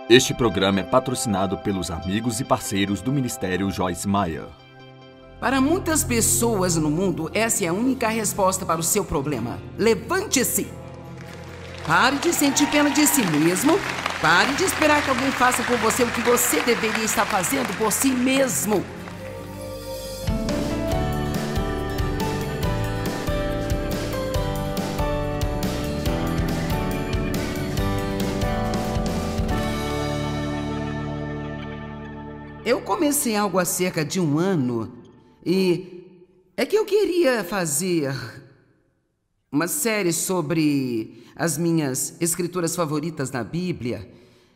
Este programa é patrocinado pelos amigos e parceiros do Ministério Joyce Meyer. Para muitas pessoas no mundo, essa é a única resposta para o seu problema. Levante-se! Pare de sentir pena de si mesmo. Pare de esperar que alguém faça por você o que você deveria estar fazendo por si mesmo. Eu comecei algo há cerca de 1 ano e é que eu queria fazer uma série sobre as minhas escrituras favoritas na Bíblia.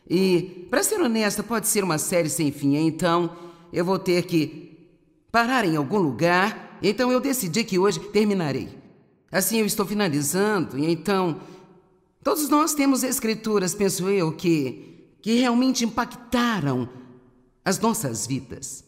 E, para ser honesta, pode ser uma série sem fim, então eu vou ter que parar em algum lugar. Então eu decidi que hoje terminarei. Assim eu estou finalizando, e então todos nós temos escrituras, penso eu, que realmente impactaram as nossas vidas.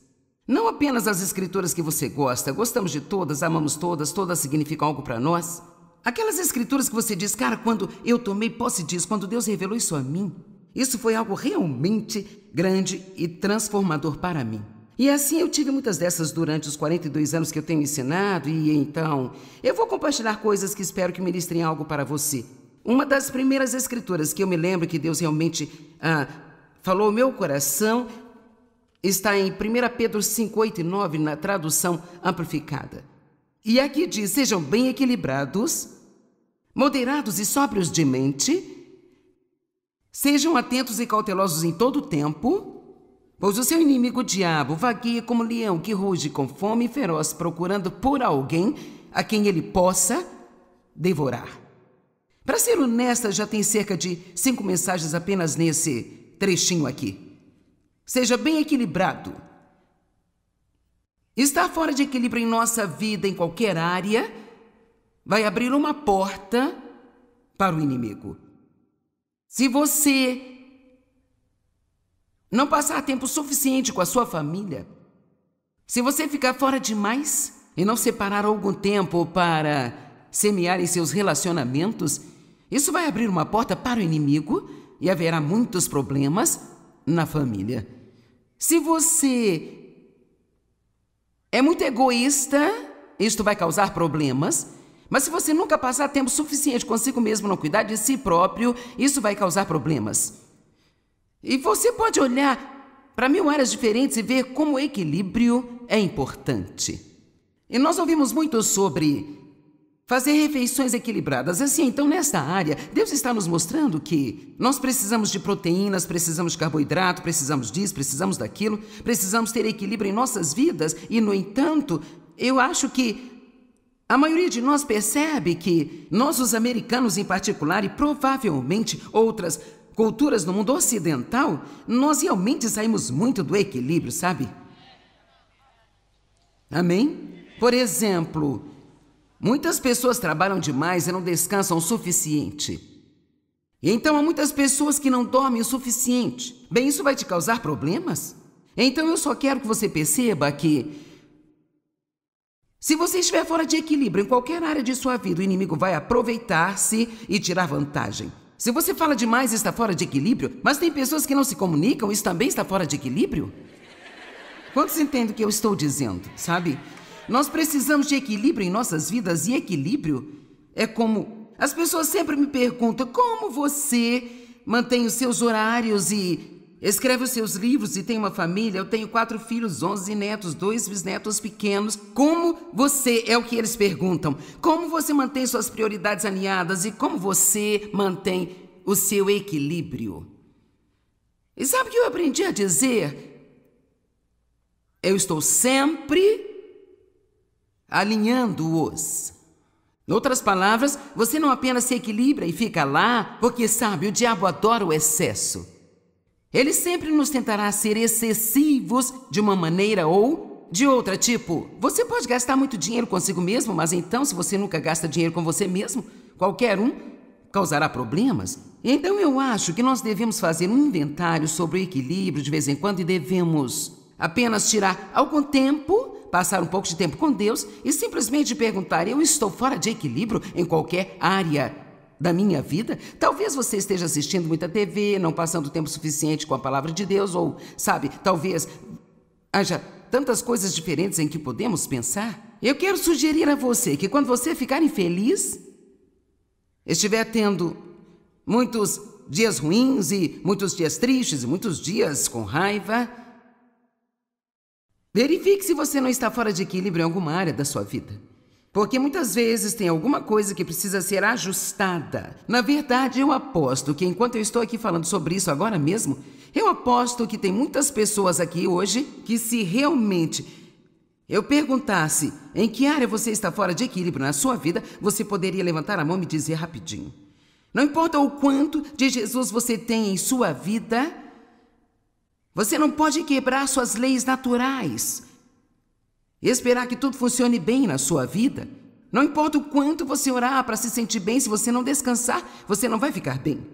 Não apenas as escrituras que você gosta, gostamos de todas, amamos todas, todas significam algo para nós. Aquelas escrituras que você diz, cara, quando eu tomei posse disso, quando Deus revelou isso a mim, isso foi algo realmente grande e transformador para mim. E assim eu tive muitas dessas durante os 42 anos que eu tenho ensinado, e então eu vou compartilhar coisas que espero que ministrem algo para você. Uma das primeiras escrituras que eu me lembro que Deus realmente falou ao meu coração está em 1 Pedro 5, 8 e 9, na tradução amplificada. E aqui diz, sejam bem equilibrados, moderados e sóbrios de mente, sejam atentos e cautelosos em todo o tempo, pois o seu inimigo o diabo vagueia como leão que ruge com fome feroz, procurando por alguém a quem ele possa devorar. Para ser honesta, já tem cerca de 5 mensagens apenas nesse trechinho aqui. Seja bem equilibrado. Estar fora de equilíbrio em nossa vida, em qualquer área, vai abrir uma porta para o inimigo. Se você não passar tempo suficiente com a sua família, se você ficar fora demais e não separar algum tempo para semear em seus relacionamentos, isso vai abrir uma porta para o inimigo e haverá muitos problemas na família. Se você é muito egoísta, isto vai causar problemas. Mas se você nunca passar tempo suficiente consigo mesmo, não cuidar de si próprio, isso vai causar problemas. E você pode olhar para 1000 áreas diferentes e ver como o equilíbrio é importante. E nós ouvimos muito sobre fazer refeições equilibradas. Assim, então, nesta área, Deus está nos mostrando que nós precisamos de proteínas, precisamos de carboidrato, precisamos disso, precisamos daquilo, precisamos ter equilíbrio em nossas vidas. E, no entanto, eu acho que a maioria de nós percebe que nós, os americanos em particular, e provavelmente outras culturas no mundo ocidental, nós realmente saímos muito do equilíbrio, sabe? Amém? Por exemplo, muitas pessoas trabalham demais e não descansam o suficiente. E então há muitas pessoas que não dormem o suficiente. Bem, isso vai te causar problemas? Então eu só quero que você perceba que se você estiver fora de equilíbrio em qualquer área de sua vida, o inimigo vai aproveitar-se e tirar vantagem. Se você fala demais, está fora de equilíbrio, mas tem pessoas que não se comunicam, isso também está fora de equilíbrio? Quantos entendem o que eu estou dizendo, sabe? Nós precisamos de equilíbrio em nossas vidas, e equilíbrio é como... As pessoas sempre me perguntam como você mantém os seus horários e escreve os seus livros e tem uma família. Eu tenho 4 filhos, 11 netos, 2 bisnetos pequenos. Como você, é o que eles perguntam, como você mantém suas prioridades alinhadas e como você mantém o seu equilíbrio? E sabe o que eu aprendi a dizer? Eu estou sempre alinhando-os. Em outras palavras, você não apenas se equilibra e fica lá, porque sabe, o diabo adora o excesso. Ele sempre nos tentará ser excessivos de uma maneira ou de outra. Tipo, você pode gastar muito dinheiro consigo mesmo, mas então, se você nunca gasta dinheiro com você mesmo, qualquer um causará problemas. Então eu acho que nós devemos fazer um inventário sobre o equilíbrio de vez em quando e devemos apenas tirar algum tempo, passar um pouco de tempo com Deus e simplesmente perguntar, eu estou fora de equilíbrio em qualquer área da minha vida? Talvez você esteja assistindo muita TV, não passando tempo suficiente com a palavra de Deus, ou, sabe, talvez haja tantas coisas diferentes em que podemos pensar. Eu quero sugerir a você que quando você ficar infeliz, estiver tendo muitos dias ruins e muitos dias tristes e muitos dias com raiva, verifique se você não está fora de equilíbrio em alguma área da sua vida. Porque muitas vezes tem alguma coisa que precisa ser ajustada. Na verdade, eu aposto que enquanto eu estou aqui falando sobre isso agora mesmo, eu aposto que tem muitas pessoas aqui hoje que, se realmente eu perguntasse em que área você está fora de equilíbrio na sua vida, você poderia levantar a mão e me dizer rapidinho. Não importa o quanto de Jesus você tem em sua vida, você não pode quebrar suas leis naturais e esperar que tudo funcione bem na sua vida. Não importa o quanto você orar para se sentir bem, se você não descansar, você não vai ficar bem.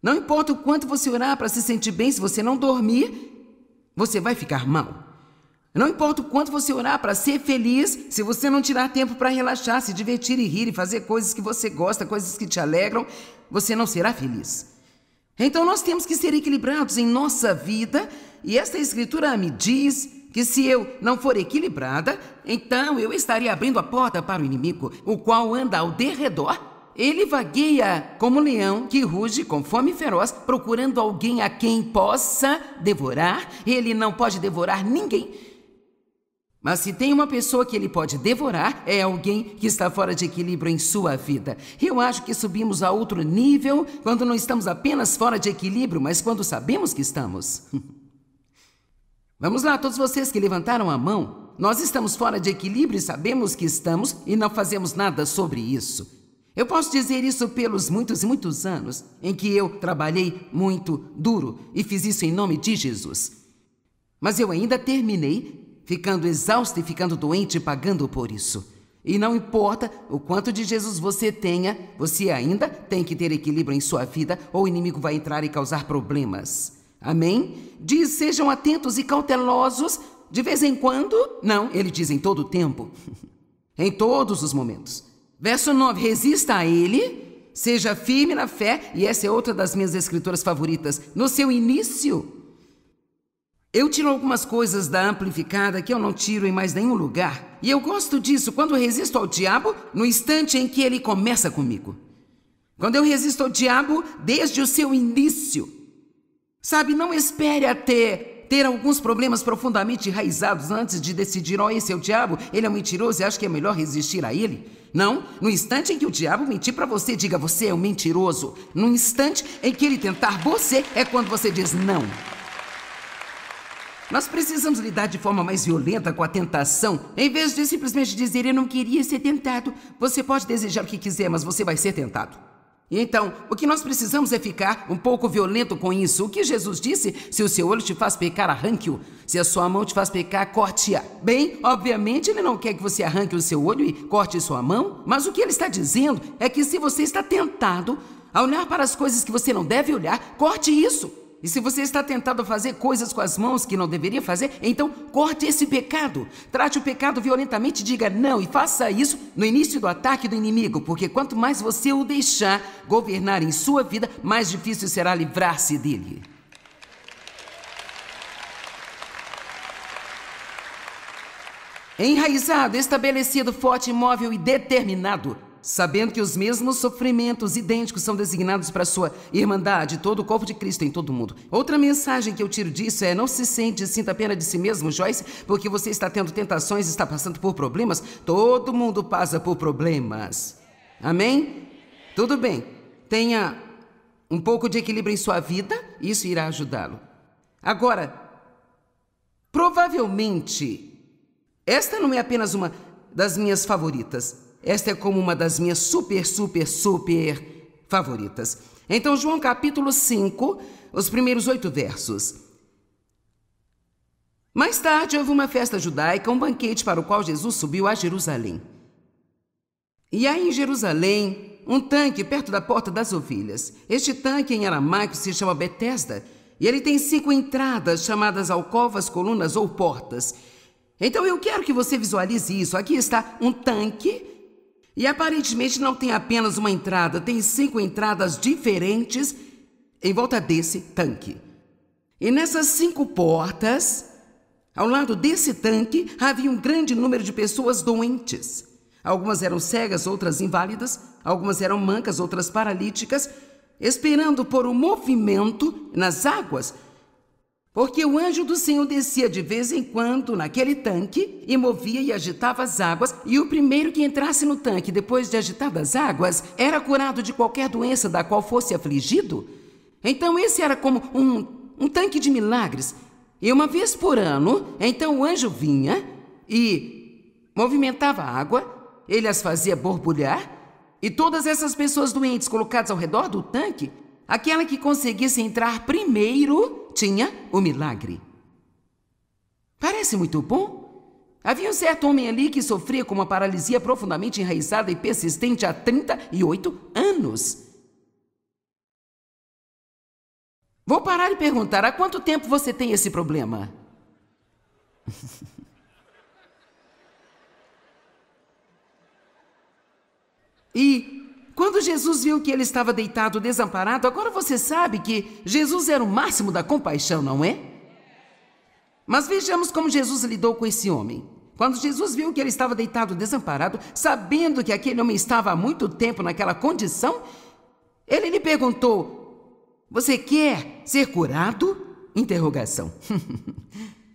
Não importa o quanto você orar para se sentir bem, se você não dormir, você vai ficar mal. Não importa o quanto você orar para ser feliz, se você não tirar tempo para relaxar, se divertir e rir e fazer coisas que você gosta, coisas que te alegram, você não será feliz. Então nós temos que ser equilibrados em nossa vida, e esta escritura me diz que se eu não for equilibrada, então eu estaria abrindo a porta para o inimigo, o qual anda ao derredor. Ele vagueia como um leão que ruge com fome feroz, procurando alguém a quem possa devorar. Ele não pode devorar ninguém. Mas se tem uma pessoa que ele pode devorar, é alguém que está fora de equilíbrio em sua vida. Eu acho que subimos a outro nível quando não estamos apenas fora de equilíbrio, mas quando sabemos que estamos. Vamos lá, todos vocês que levantaram a mão. Nós estamos fora de equilíbrio e sabemos que estamos e não fazemos nada sobre isso. Eu posso dizer isso pelos muitos e muitos anos em que eu trabalhei muito duro e fiz isso em nome de Jesus. Mas eu ainda terminei ficando exausto e ficando doente e pagando por isso. E não importa o quanto de Jesus você tenha, você ainda tem que ter equilíbrio em sua vida ou o inimigo vai entrar e causar problemas. Amém? Diz, sejam atentos e cautelosos de vez em quando. Não, ele diz em todo o tempo. Em todos os momentos. Verso 9, resista a ele, seja firme na fé, e essa é outra das minhas escrituras favoritas. No seu início, eu tiro algumas coisas da amplificada que eu não tiro em mais nenhum lugar. E eu gosto disso quando eu resisto ao diabo no instante em que ele começa comigo. Quando eu resisto ao diabo desde o seu início. Sabe, não espere até ter alguns problemas profundamente enraizados antes de decidir, esse é o diabo, ele é um mentiroso e acha que é melhor resistir a ele. Não, no instante em que o diabo mentir para você, diga, você é um mentiroso. No instante em que ele tentar você, é quando você diz não. Nós precisamos lidar de forma mais violenta com a tentação, em vez de simplesmente dizer, eu não queria ser tentado. Você pode desejar o que quiser, mas você vai ser tentado. Então, o que nós precisamos é ficar um pouco violento com isso. O que Jesus disse? Se o seu olho te faz pecar, arranque-o. Se a sua mão te faz pecar, corte-a. Bem, obviamente ele não quer que você arranque o seu olho e corte sua mão, mas o que ele está dizendo é que se você está tentado a olhar para as coisas que você não deve olhar, corte isso. E se você está tentado a fazer coisas com as mãos que não deveria fazer, então corte esse pecado. Trate o pecado violentamente, diga não e faça isso no início do ataque do inimigo, porque quanto mais você o deixar governar em sua vida, mais difícil será livrar-se dele. Enraizado, estabelecido, forte, imóvel e determinado, sabendo que os mesmos sofrimentos idênticos são designados para a sua irmandade, todo o corpo de Cristo em todo o mundo. Outra mensagem que eu tiro disso é, não se sinta pena de si mesmo, Joyce, porque você está tendo tentações, está passando por problemas. Todo mundo passa por problemas. Amém? Tudo bem. Tenha um pouco de equilíbrio em sua vida, isso irá ajudá-lo. Agora, provavelmente, esta não é apenas uma das minhas favoritas. Esta é como uma das minhas super favoritas. Então, João capítulo 5, os primeiros 8 versos. Mais tarde, houve uma festa judaica, um banquete para o qual Jesus subiu a Jerusalém. E há em Jerusalém um tanque perto da porta das ovelhas. Este tanque em aramaico se chama Betesda, e ele tem 5 entradas chamadas alcovas, colunas ou portas. Então, eu quero que você visualize isso. Aqui está um tanque E aparentemente não tem apenas uma entrada, tem 5 entradas diferentes em volta desse tanque. E nessas 5 portas, ao lado desse tanque, havia um grande número de pessoas doentes. Algumas eram cegas, outras inválidas, algumas eram mancas, outras paralíticas, esperando por um movimento nas águas, porque o anjo do Senhor descia de vez em quando naquele tanque e movia e agitava as águas, e o primeiro que entrasse no tanque depois de agitadas as águas era curado de qualquer doença da qual fosse afligido. Então esse era como um tanque de milagres. E uma vez por ano, então o anjo vinha e movimentava a água, ele as fazia borbulhar, e todas essas pessoas doentes colocadas ao redor do tanque, aquela que conseguisse entrar primeiro tinha o milagre. Parece muito bom? Havia um certo homem ali que sofria com uma paralisia profundamente enraizada e persistente há 38 anos. Vou parar e perguntar, há quanto tempo você tem esse problema? E quando Jesus viu que ele estava deitado desamparado, agora você sabe que Jesus era o máximo da compaixão, não é? Mas vejamos como Jesus lidou com esse homem. Quando Jesus viu que ele estava deitado desamparado, sabendo que aquele homem estava há muito tempo naquela condição, ele lhe perguntou: "Você quer ser curado?" Interrogação.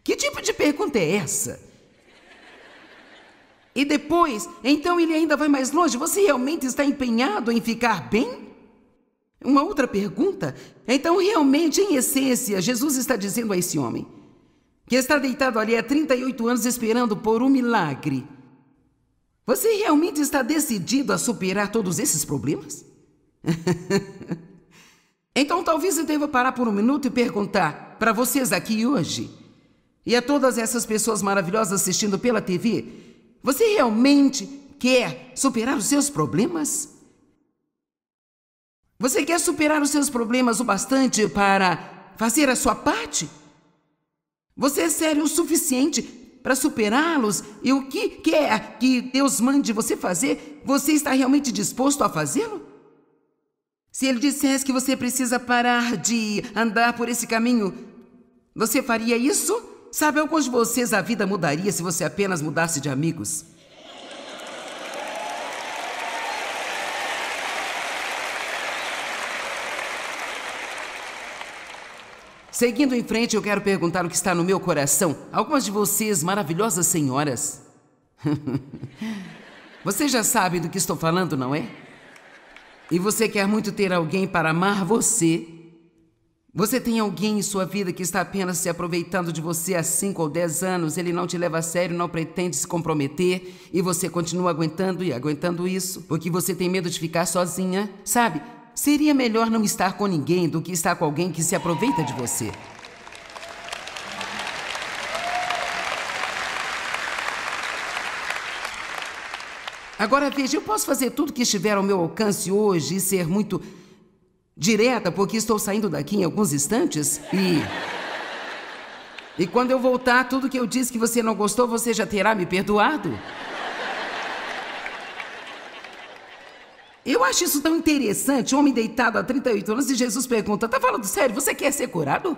Que tipo de pergunta é essa? E depois, então ele ainda vai mais longe. Você realmente está empenhado em ficar bem? Uma outra pergunta. Então, realmente, em essência, Jesus está dizendo a esse homem, que está deitado ali há 38 anos esperando por um milagre: você realmente está decidido a superar todos esses problemas? Então, talvez eu deva parar por um minuto e perguntar para vocês aqui hoje, e a todas essas pessoas maravilhosas assistindo pela TV: você realmente quer superar os seus problemas? Você quer superar os seus problemas o bastante para fazer a sua parte? Você é sério o suficiente para superá-los? E o que quer que Deus mande você fazer, você está realmente disposto a fazê-lo? Se Ele dissesse que você precisa parar de andar por esse caminho, você faria isso? Sabe, alguns de vocês a vida mudaria se você apenas mudasse de amigos. Seguindo em frente, eu quero perguntar o que está no meu coração. Algumas de vocês, maravilhosas senhoras. Você já sabe do que estou falando, não é? E você quer muito ter alguém para amar você. Você tem alguém em sua vida que está apenas se aproveitando de você há 5 ou 10 anos, ele não te leva a sério, não pretende se comprometer, e você continua aguentando e aguentando isso, porque você tem medo de ficar sozinha, sabe? Seria melhor não estar com ninguém do que estar com alguém que se aproveita de você. Agora veja, eu posso fazer tudo que estiver ao meu alcance hoje e ser muito direta, porque estou saindo daqui em alguns instantes e quando eu voltar, tudo que eu disse que você não gostou, você já terá me perdoado. Eu acho isso tão interessante, um homem deitado há 38 anos e Jesus pergunta: tá falando sério, você quer ser curado?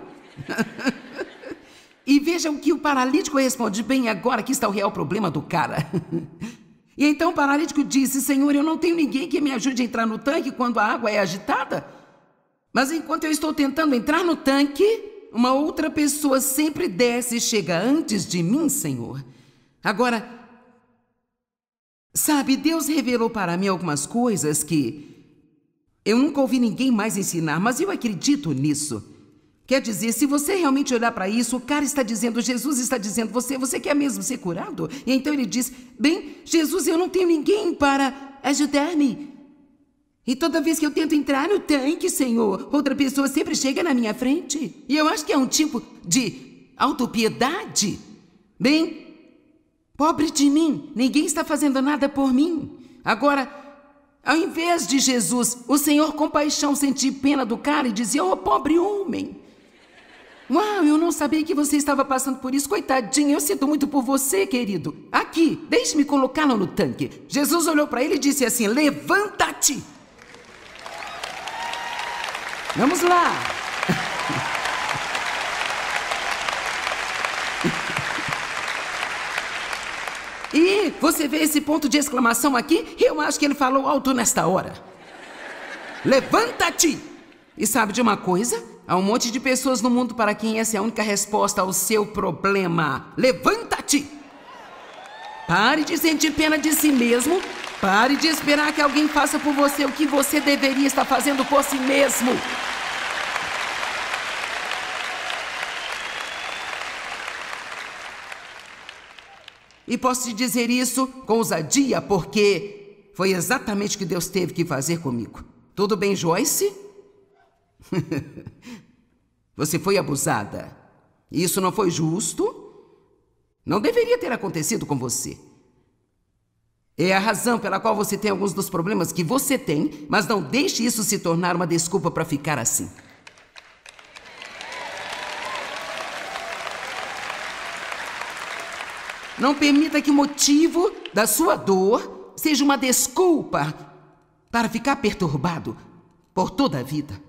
E veja o que o paralítico responde: bem, agora aqui está o real problema do cara. E então o paralítico disse: Senhor, eu não tenho ninguém que me ajude a entrar no tanque quando a água é agitada. Mas enquanto eu estou tentando entrar no tanque, uma outra pessoa sempre desce e chega antes de mim, Senhor. Agora, sabe, Deus revelou para mim algumas coisas que eu nunca ouvi ninguém mais ensinar, mas eu acredito nisso. Quer dizer, se você realmente olhar para isso, o cara está dizendo, Jesus está dizendo, você quer mesmo ser curado? E então ele diz: bem, Jesus, eu não tenho ninguém para ajudar-me. E toda vez que eu tento entrar no tanque, Senhor, outra pessoa sempre chega na minha frente. E eu acho que é um tipo de autopiedade. Bem, pobre de mim, ninguém está fazendo nada por mim. Agora, ao invés de Jesus, o Senhor, com paixão, sentir pena do cara e dizia: oh, pobre homem. Uau, eu não sabia que você estava passando por isso. Coitadinho, eu sinto muito por você, querido. Aqui, deixe-me colocá-lo no tanque. Jesus olhou para ele e disse assim: levanta-te. Vamos lá. E você vê esse ponto de exclamação aqui? Eu acho que ele falou alto nesta hora. Levanta-te! E sabe de uma coisa? Há um monte de pessoas no mundo para quem essa é a única resposta ao seu problema. Levanta-te! Pare de sentir pena de si mesmo. Pare de esperar que alguém faça por você o que você deveria estar fazendo por si mesmo. E posso te dizer isso com ousadia, porque foi exatamente o que Deus teve que fazer comigo. Tudo bem, Joyce? Você foi abusada. Isso não foi justo. Não deveria ter acontecido com você. É a razão pela qual você tem alguns dos problemas que você tem, mas não deixe isso se tornar uma desculpa para ficar assim. Não permita que o motivo da sua dor seja uma desculpa para ficar perturbado por toda a vida.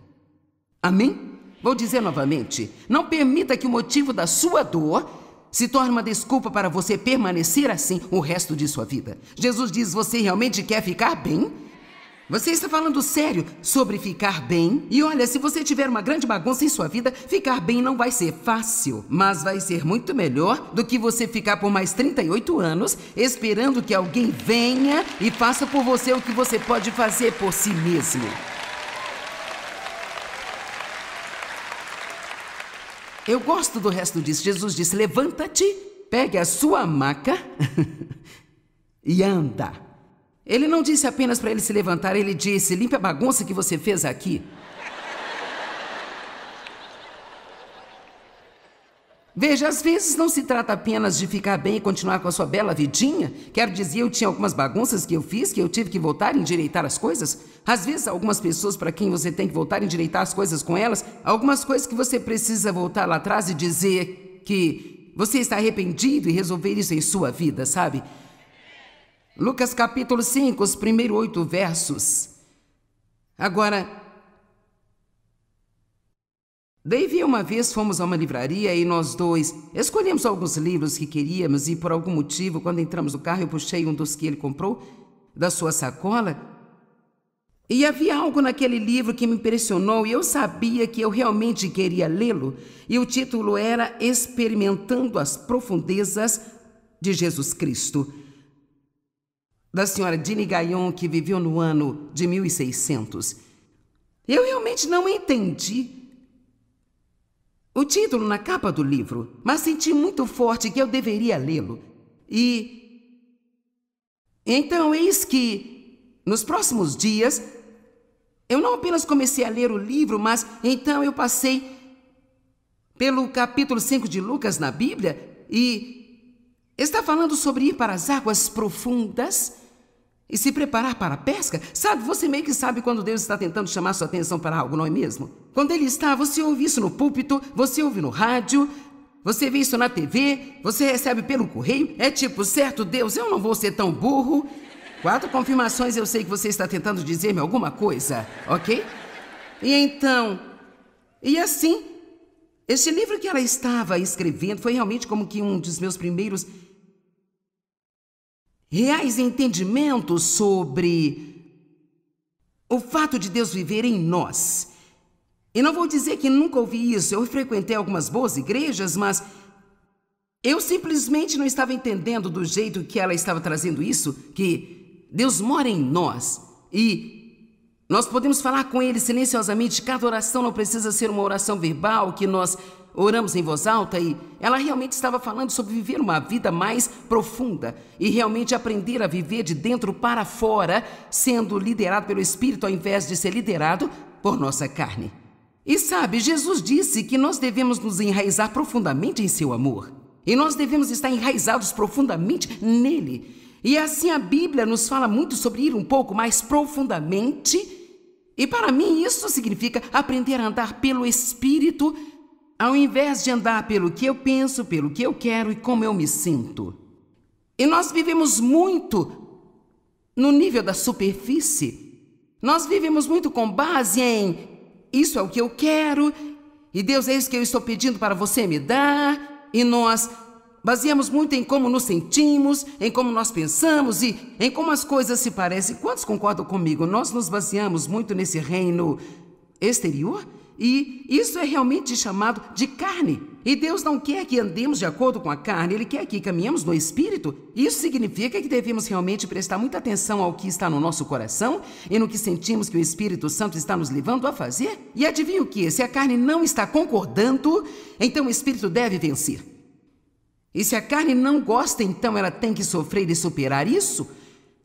Amém? Vou dizer novamente. Não permita que o motivo da sua dor se torne uma desculpa para você permanecer assim o resto de sua vida. Jesus diz: você realmente quer ficar bem? Você está falando sério sobre ficar bem? E olha, se você tiver uma grande bagunça em sua vida, ficar bem não vai ser fácil, mas vai ser muito melhor do que você ficar por mais 38 anos esperando que alguém venha e faça por você o que você pode fazer por si mesmo. Eu gosto do resto disso. Jesus disse: levanta-te, pegue a sua maca e anda. Ele não disse apenas para ele se levantar, ele disse: limpe a bagunça que você fez aqui. Veja, às vezes não se trata apenas de ficar bem e continuar com a sua bela vidinha. Quero dizer, eu tinha algumas bagunças que eu fiz, que eu tive que voltar e endireitar as coisas. Às vezes, algumas pessoas para quem você tem que voltar e endireitar as coisas com elas, algumas coisas que você precisa voltar lá atrás e dizer que você está arrependido e resolver isso em sua vida, sabe? Lucas capítulo 5, os primeiros 8 versos. Agora, Dave e uma vez fomos a uma livraria e nós dois escolhemos alguns livros que queríamos e por algum motivo, quando entramos no carro, eu puxei um dos que ele comprou da sua sacola e havia algo naquele livro que me impressionou e eu sabia que eu realmente queria lê-lo e o título era Experimentando as Profundezas de Jesus Cristo, da senhora Jeanne Gagnon, que viveu no ano de 1600. Eu realmente não entendi o título na capa do livro, mas senti muito forte que eu deveria lê-lo. E então eis que, nos próximos dias, eu não apenas comecei a ler o livro, mas então eu passei pelo capítulo 5 de Lucas na Bíblia e está falando sobre ir para as águas profundas e se preparar para a pesca. Sabe, você meio que sabe quando Deus está tentando chamar sua atenção para algo, não é mesmo? Quando Ele está, você ouve isso no púlpito, você ouve no rádio, você vê isso na TV, você recebe pelo correio. É tipo, certo, Deus, eu não vou ser tão burro. 4 confirmações, eu sei que você está tentando dizer-me alguma coisa, ok? E então, e assim, este livro que ela estava escrevendo foi realmente como que um dos meus primeiros reais entendimentos sobre o fato de Deus viver em nós. E não vou dizer que nunca ouvi isso, eu frequentei algumas boas igrejas, mas eu simplesmente não estava entendendo do jeito que ela estava trazendo isso, que Deus mora em nós e nós podemos falar com Ele silenciosamente. Cada oração não precisa ser uma oração verbal que nós oramos em voz alta, e ela realmente estava falando sobre viver uma vida mais profunda e realmente aprender a viver de dentro para fora, sendo liderado pelo Espírito ao invés de ser liderado por nossa carne. E sabe, Jesus disse que nós devemos nos enraizar profundamente em seu amor e nós devemos estar enraizados profundamente nele. E assim a Bíblia nos fala muito sobre ir um pouco mais profundamente, e para mim isso significa aprender a andar pelo Espírito ao invés de andar pelo que eu penso, pelo que eu quero e como eu me sinto. E nós vivemos muito no nível da superfície. Nós vivemos muito com base em isso é o que eu quero, e Deus é isso que eu estou pedindo para você me dar, e nós baseamos muito em como nos sentimos, em como nós pensamos e em como as coisas se parecem. Quantos concordam comigo? Nós nos baseamos muito nesse reino exterior e isso é realmente chamado de carne. E Deus não quer que andemos de acordo com a carne, Ele quer que caminhemos no Espírito. Isso significa que devemos realmente prestar muita atenção ao que está no nosso coração e no que sentimos que o Espírito Santo está nos levando a fazer. E adivinha o que? Se a carne não está concordando, então o Espírito deve vencer. E se a carne não gosta, então ela tem que sofrer e superar isso,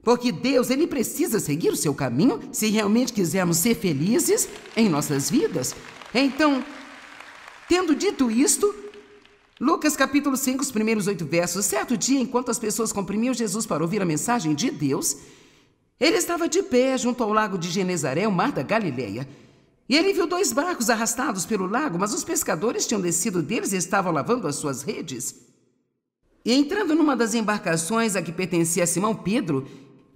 porque Deus, Ele precisa seguir o seu caminho se realmente quisermos ser felizes em nossas vidas. Então, tendo dito isto, Lucas capítulo 5, os primeiros 8 versos, certo dia, enquanto as pessoas comprimiam Jesus para ouvir a mensagem de Deus, ele estava de pé junto ao lago de Genezaré, o mar da Galileia. E ele viu 2 barcos arrastados pelo lago, mas os pescadores tinham descido deles e estavam lavando as suas redes. E entrando numa das embarcações a que pertencia a Simão Pedro,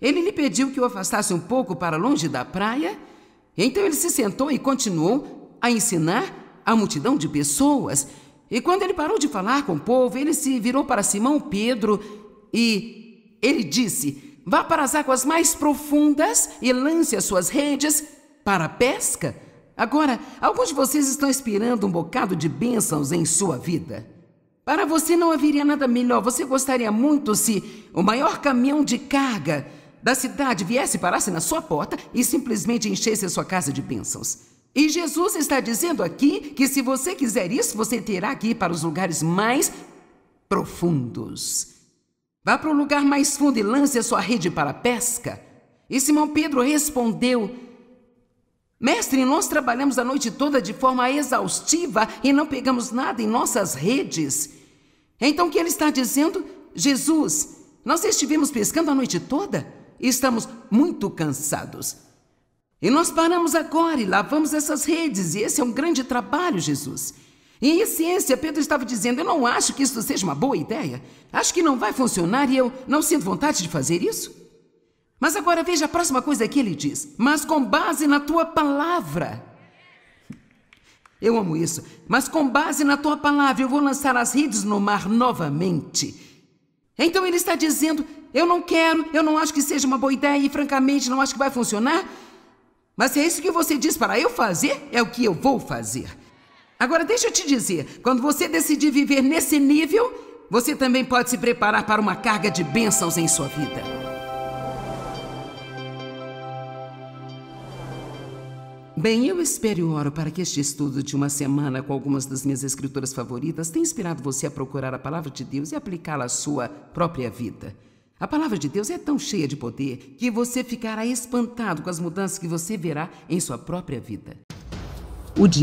ele lhe pediu que o afastasse um pouco para longe da praia. Então ele se sentou e continuou a ensinar a multidão de pessoas. E quando ele parou de falar com o povo, ele se virou para Simão Pedro e ele disse: vá para as águas mais profundas e lance as suas redes para a pesca. Agora, alguns de vocês estão esperando um bocado de bênçãos em sua vida. Para você não haveria nada melhor. Você gostaria muito se o maior caminhão de carga da cidade viesse, parasse na sua porta e simplesmente enchesse a sua casa de bênçãos. E Jesus está dizendo aqui que se você quiser isso, você terá que ir para os lugares mais profundos. Vá para o lugar mais fundo e lance a sua rede para a pesca. E Simão Pedro respondeu: Mestre, nós trabalhamos a noite toda de forma exaustiva e não pegamos nada em nossas redes. Então o que ele está dizendo? Jesus, nós estivemos pescando a noite toda e estamos muito cansados. E nós paramos agora e lavamos essas redes, e esse é um grande trabalho, Jesus. E em essência, Pedro estava dizendo: eu não acho que isso seja uma boa ideia. Acho que não vai funcionar e eu não sinto vontade de fazer isso. Mas agora veja a próxima coisa que ele diz: mas com base na tua palavra. Eu amo isso. Mas com base na tua palavra eu vou lançar as redes no mar novamente. Então ele está dizendo: eu não quero, eu não acho que seja uma boa ideia e francamente não acho que vai funcionar. Mas se é isso que você diz para eu fazer, é o que eu vou fazer. Agora deixa eu te dizer, quando você decidir viver nesse nível, você também pode se preparar para uma carga de bênçãos em sua vida. Bem, eu espero e oro para que este estudo de uma semana com algumas das minhas escritoras favoritas tenha inspirado você a procurar a palavra de Deus e aplicá-la à sua própria vida. A palavra de Deus é tão cheia de poder que você ficará espantado com as mudanças que você verá em sua própria vida. O dia